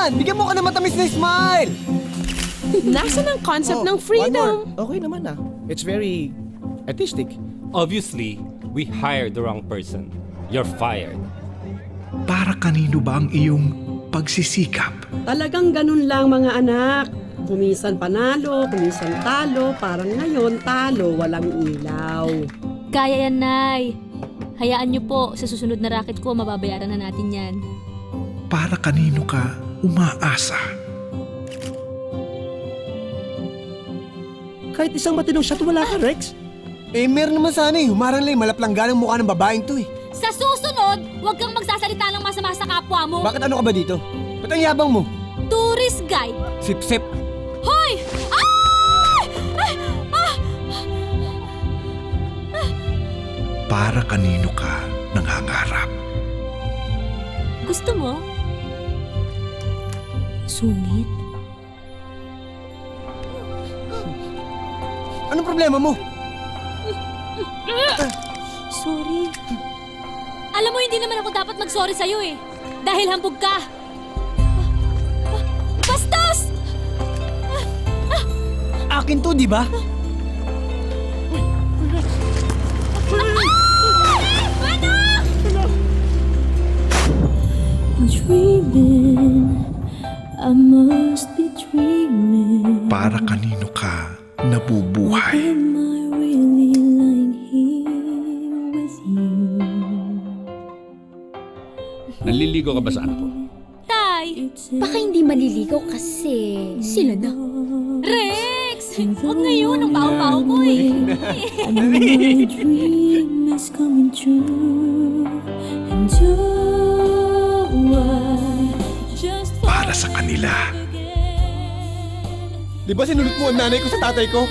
naman! Bigyan mo ka ng matamis na smile! Nasaan ang concept ng freedom? One more. Okay naman ah. It's very artistic. Obviously, we hired the wrong person. You're fired. Para kanino ba ang iyong pagsisikap? Talagang ganun lang mga anak. Kumisan panalo, kumisan talo, parang ngayon talo, walang ilaw. Kaya yan, Nay. Hayaan niyo po, sa susunod na racket ko, mababayaran na natin yan. Para kanino ka umaasa? Kahit isang matinong shot wala ka, Rex. Eh, meron naman sana eh. Humarang lang, malaplangan ang mukha ng babaeng to eh. Sa susunod, huwag kang magsasalita ng masama sa kapwa mo. Bakit ano ka ba dito? Ba't ang yabang mo? Tourist guide. Sip-sip. Hoy! Ay! Para kanino ka nangangarap? Gusto mo? Sungit? Anong problema mo? Sorry. Alam mo, hindi naman ako dapat mag-sorry sa'yo eh. Dahil hambog ka. Bastos! Akin to, di ba? Dreaming, I must be dreaming. Para kanino ka nabubuhay? Am I really lying here with you? Naliligo ka ba sa anak ko? Tay! Baka hindi maliligaw kasi sila na. Rex! Huwag ngayon, ang baho-baho ko eh. My dream is coming true. And Para sa kanila. Di ba sinunod mo ang nanay ko sa tatay ko?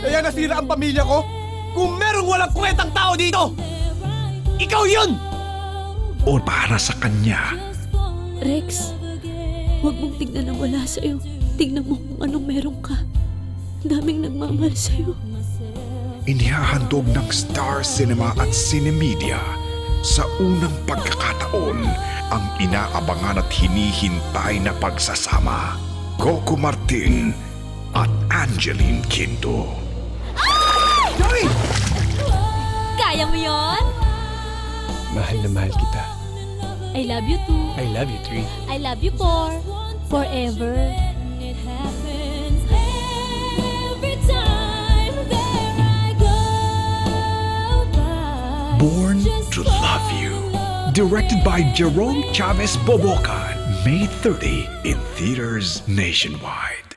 Kaya nasira ang pamilya ko? Kung merong walang kwentang tao dito! Ikaw yun! O para sa kanya. Rex, huwag mong tignan ang wala sa'yo. Tignan mo kung anong meron ka. Ang daming nagmamahal sa'yo. Inihahandog ng Star Cinema at Cinemedia sa unang pagkakataon ang inaabangan at hinihintay na pagsasama. Coco Martin at Angeline Quinto. Joey! Kaya mo yon? Mahal na mahal kita. I love you too. I love you, Tree. I love you for forever. Born to Love You. Directed by Jerome Chavez Bobocan. May 30 in theaters nationwide.